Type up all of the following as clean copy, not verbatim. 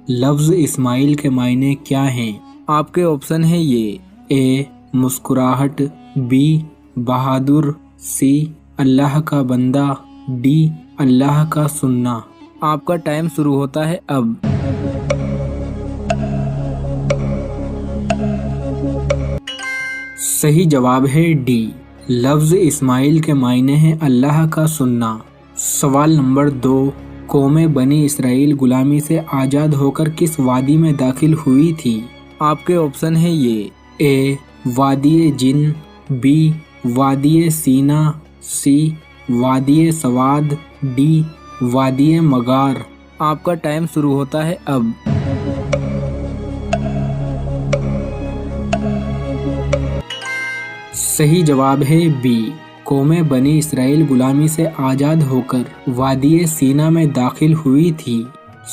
لفظ اسماعیل کے معنی کیا ہیں؟ آپ کے آپشن ہیں یہ اے مسکراہٹ، بی بہادر، سی اللہ کا بندہ، ڈی اللہ کا سننا۔ آپ کا ٹائم شروع ہوتا ہے اب۔ صحیح جواب ہے ڈی، لفظ اسماعیل کے معنی ہیں اللہ کا سننا۔ سوال نمبر 2، قوم بنی اسرائیل غلامی سے آزاد ہو کر کس وادی میں داخل ہوئی تھی؟ آپ کے آپشن ہیں یہ اے وادی جن، بی وادی سینا، سی وادی سواد، ڈی وادی مغار۔ آپ کا ٹائم شروع ہوتا ہے اب۔ صحیح جواب ہے بی، قوم بنی اسرائیل غلامی سے آزاد ہو کر وادی سینا میں داخل ہوئی تھی۔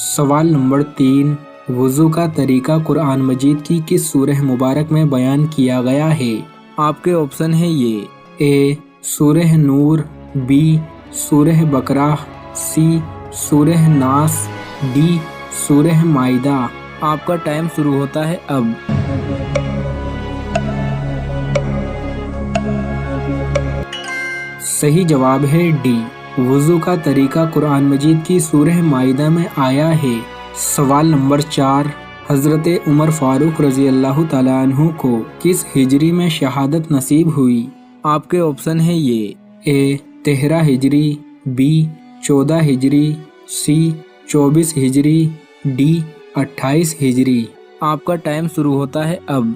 سوال نمبر 3، وضو کا طریقہ قرآن مجید کی کس سورہ مبارک میں بیان کیا گیا ہے؟ آپ کے آپشن ہیں یہ اے سورہ نور، بی سورہ بقرہ، سی سورہ ناس، ڈی سورہ مائدہ۔ آپ کا ٹائم شروع ہوتا ہے اب۔ صحیح جواب ہے ڈی، وضو کا طریقہ قرآن مجید کی سورہ مائدہ میں آیا ہے۔ سوال نمبر 4، حضرت عمر فاروق رضی اللہ تعالیٰ عنہ کو کس ہجری میں شہادت نصیب ہوئی؟ آپ کے آپشن ہیں یہ اے 13 ہجری، بی 14 ہجری، سی 24 ہجری، ڈی 28 ہجری۔ آپ کا ٹائم شروع ہوتا ہے اب۔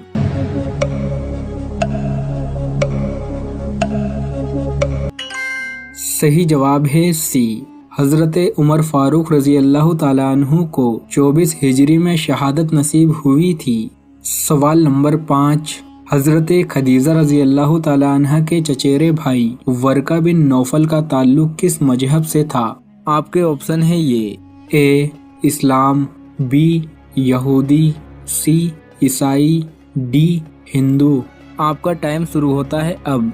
صحیح جواب ہے سی، حضرت عمر فاروق رضی اللہ تعالیٰ عنہ کو 24 ہجری میں شہادت نصیب ہوئی تھی۔ سوال نمبر 5، حضرت خدیجہ رضی اللہ تعالیٰ عنہ کے چچیرے بھائی ورقہ بن نوفل کا تعلق کس مذہب سے تھا؟ آپ کے آپشن ہیں یہ اے اسلام، بی یہودی، سی عیسائی، ڈی ہندو۔ آپ کا ٹائم شروع ہوتا ہے اب۔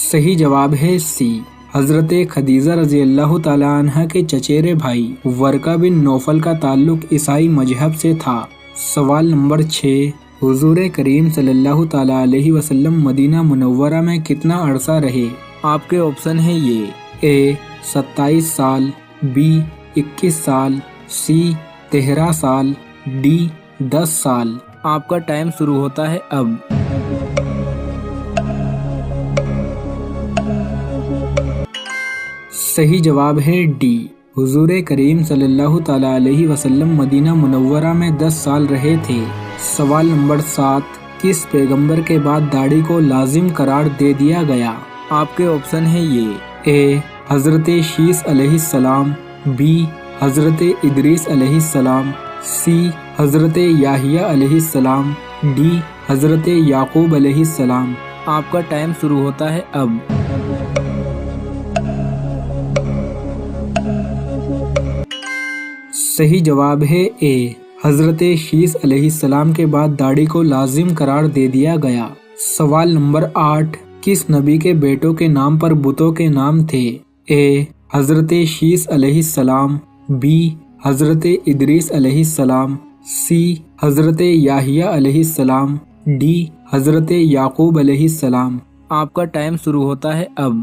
صحیح جواب ہے سی، حضرت خدیجہ رضی اللہ تعالیٰ عنہ کے چچیرے بھائی ورقہ بن نوفل کا تعلق عیسائی مذہب سے تھا۔ سوال نمبر 6، حضور کریم صلی اللہ تعالیٰ علیہ وسلم مدینہ منورہ میں کتنا عرصہ رہے؟ آپ کے آپشن ہیں یہ اے 27 سال، بی 21 سال، سی 13 سال، ڈی 10 سال۔ آپ کا ٹائم شروع ہوتا ہے اب۔ صحیح جواب ہے ڈی، حضور کریم صلی اللہ تعالیٰ علیہ وسلم مدینہ منورہ میں 10 سال رہے تھے۔ سوال نمبر 7، کس پیغمبر کے بعد داڑھی کو لازم قرار دے دیا گیا؟ آپ کے آپشن ہیں یہ اے حضرت شیس علیہ السلام، بی حضرت ادریس علیہ السلام، سی حضرت یحییٰ علیہ السلام، ڈی حضرت یعقوب علیہ السلام۔ آپ کا ٹائم شروع ہوتا ہے اب۔ صحیح جواب ہے اے، حضرت شیس علیہ السلام کے بعد داڑھی کو لازم قرار دے دیا گیا۔ سوال نمبر 8، کس نبی کے بیٹوں کے نام پر بتوں کے نام تھے؟ اے حضرت شیس علیہ السلام، بی حضرت ادریس علیہ السلام، سی حضرت یحییٰ علیہ السلام، ڈی حضرت یعقوب علیہ السلام۔ آپ کا ٹائم شروع ہوتا ہے اب۔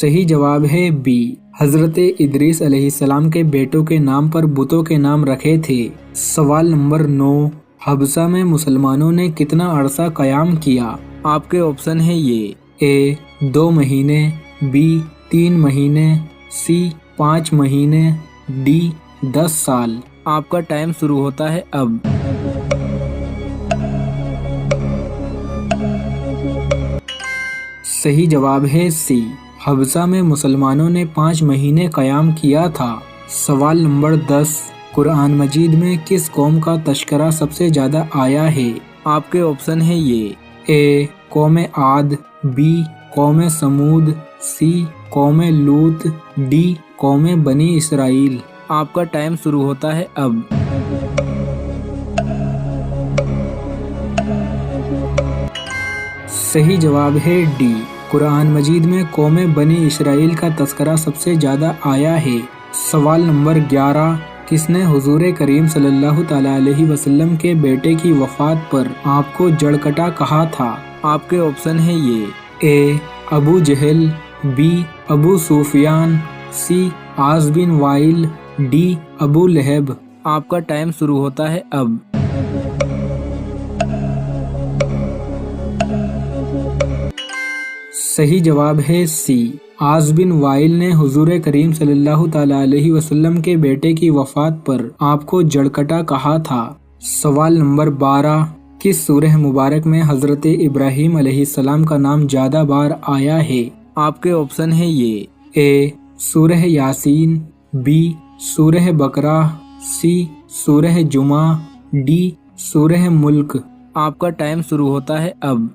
صحیح جواب ہے بی، حضرت ادریس علیہ السلام کے بیٹوں کے نام پر بتوں کے نام رکھے تھے۔ سوال نمبر 9، حبشہ میں مسلمانوں نے کتنا عرصہ قیام کیا؟ آپ کے آپشن ہیں یہ اے 2 مہینے، بی 3 مہینے، سی 5 مہینے، ڈی 10 سال۔ آپ کا ٹائم شروع ہوتا ہے اب۔ صحیح جواب ہے سی، حبشہ میں مسلمانوں نے 5 مہینے قیام کیا تھا۔ سوال نمبر 10، قرآن مجید میں کس قوم کا تذکرہ سب سے زیادہ آیا ہے؟ آپ کے آپشن ہیں یہ اے قوم عاد، بی قوم سمود، سی قوم لوط، ڈی قوم بنی اسرائیل۔ آپ کا ٹائم شروع ہوتا ہے اب۔ सही जवाब है डी। कुरान मजीद में कौम बनी इसराइल का तस्करा सबसे ज्यादा आया है। सवाल नंबर 11, किसने हुजूर करीम सल्लल्लाहु ताला अलैहि वसल्लम के बेटे की वफात पर आपको जड़कटा कहा था? आपके ऑप्शन है ये, ए अबू जहल, बी अबू सुफियान, सी आस बिन वाइल, डी अबू लहब। आपका टाइम शुरू होता है अब। सही जवाब है सी। आस बिन वाइल ने हुजूर करीम सल्लल्लाहु ताला अलैहि वसल्लम के बेटे की वफात पर आपको जड़कटा कहा था। सवाल नंबर 12, किस सूरह मुबारक में हजरत इब्राहीम अलैहिस्सलाम का नाम ज्यादा बार आया है? आपके ऑप्शन है ये, ए सूरह यासीन, बी सूरह बकरा, सी सूरह जुमा, डी सूरह मुल्क। आपका टाइम शुरू होता है अब।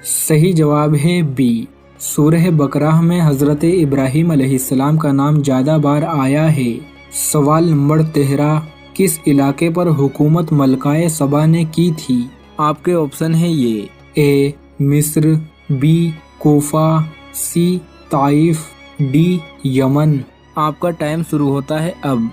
सही जवाब है बी। सूरह बकरा में हजरत इब्राहीम अलैहिस्सलाम का नाम ज्यादा बार आया है। सवाल नंबर 13, किस इलाके पर हुकूमत मलकाए सबा ने की थी? आपके ऑप्शन है ये, ए मिस्र, बी कोफा, सी ताइफ, डी यमन। आपका टाइम शुरू होता है अब।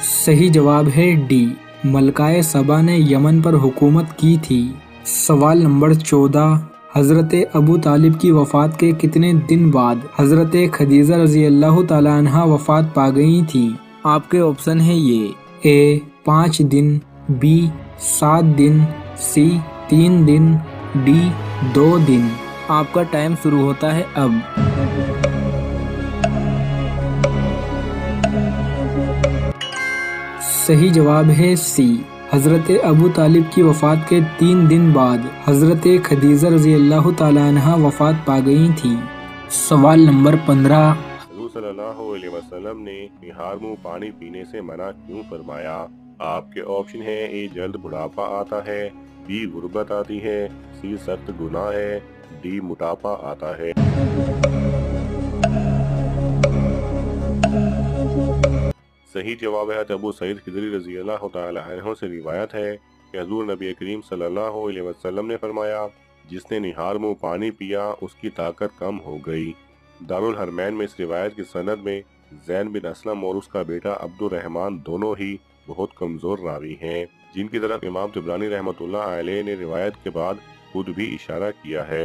सही जवाब है डी। मलकाए सबा ने यमन पर हुकूमत की थी। सवाल नंबर 14, हजरत अबू तालिब की वफात के कितने दिन बाद हजरत खदीजा रजी अल्लाह ताला अन्हा वफात पा गई थी? आपके ऑप्शन है ये, ए 5 दिन, बी 7 दिन, सी 3 दिन, डी 2 दिन। आपका टाइम शुरू होता है अब। सही जवाब है सी। हजरत अबू तालिब की वफात के 3 दिन बाद हजरत खदीजा रजी अल्लाह ताला अन्हा वफात पा गई थी। सवाल नंबर 15, हुजूर सल्लल्लाहु अलैहि वसल्लम ने निहार मुंह पानी पीने से मना क्यों फरमाया? आपके ऑप्शन है, ए जल्द बुढ़ापा आता है, बी गुर्बत आती है, सी सख्त गुनाह है, डी मोटापा आता है। सही जवाब है अबू सईद खिदरी रजी अल्लाह तआला अन्हु से रिवायत है कि हजूर नबी करीम सल्लल्लाहु अलैहि वसल्लम ने फरमाया, जिसने निहार मुंह पानी पिया उसकी ताकत कम हो गई। दारुल हरमैन में इस रिवायत की सनद में जैन बिन असलम और उसका बेटा अब्दुर रहमान दोनों ही बहुत कमजोर रावी हैं, जिनकी तरफ इमाम तिबरानी रहमतुल्लाह अलैह ने रिवायत के बाद खुद भी इशारा किया है।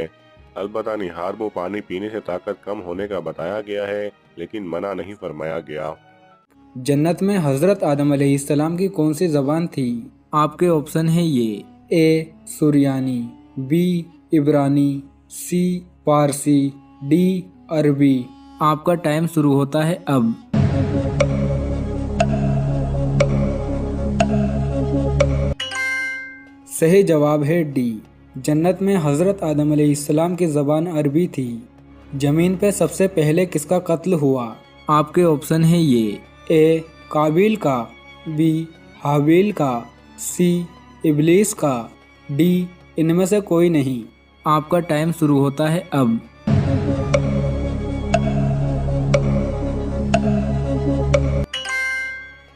अलबत्ता निहार मुंह पानी पीने से ताकत कम होने का बताया गया है, लेकिन मना नहीं फरमाया गया। जन्नत में हजरत आदम अलैहिस्सलाम की कौन सी जबान थी? आपके ऑप्शन है ये, ए सुरियानी, बी इब्रानी, सी फारसी, डी अरबी। आपका टाइम शुरू होता है अब। सही जवाब है डी। जन्नत में हजरत आदम अलैहिस्सलाम की ज़बान अरबी थी। जमीन पे सबसे पहले किसका कत्ल हुआ? आपके ऑप्शन है ये, ए काबिल का, बी हाबिल का, सी इब्लीस का, डी इनमें से कोई नहीं। आपका टाइम शुरू होता है अब।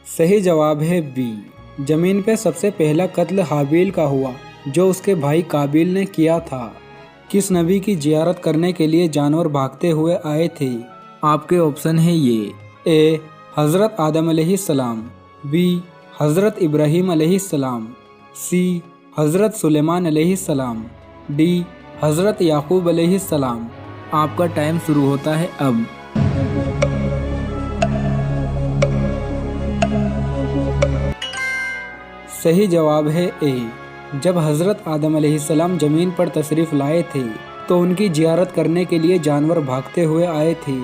सही जवाब है बी। जमीन पे सबसे पहला कत्ल हाबिल का हुआ, जो उसके भाई काबिल ने किया था। किस नबी की जियारत करने के लिए जानवर भागते हुए आए थे? आपके ऑप्शन है ये, ए हज़रत आदम अलैहिस्सलाम, बी हज़रत इब्राहीम अलैहिस्सलाम, सी हज़रत सुलेमान अलैहिस्सलाम, डी हज़रत याकूब अलैहिस्सलाम। आपका टाइम शुरू होता है अब। सही जवाब है ए। जब हज़रत आदम अलैहिस्सलाम ज़मीन पर तशरीफ़ लाए थे तो उनकी जियारत करने के लिए जानवर भागते हुए आए थे।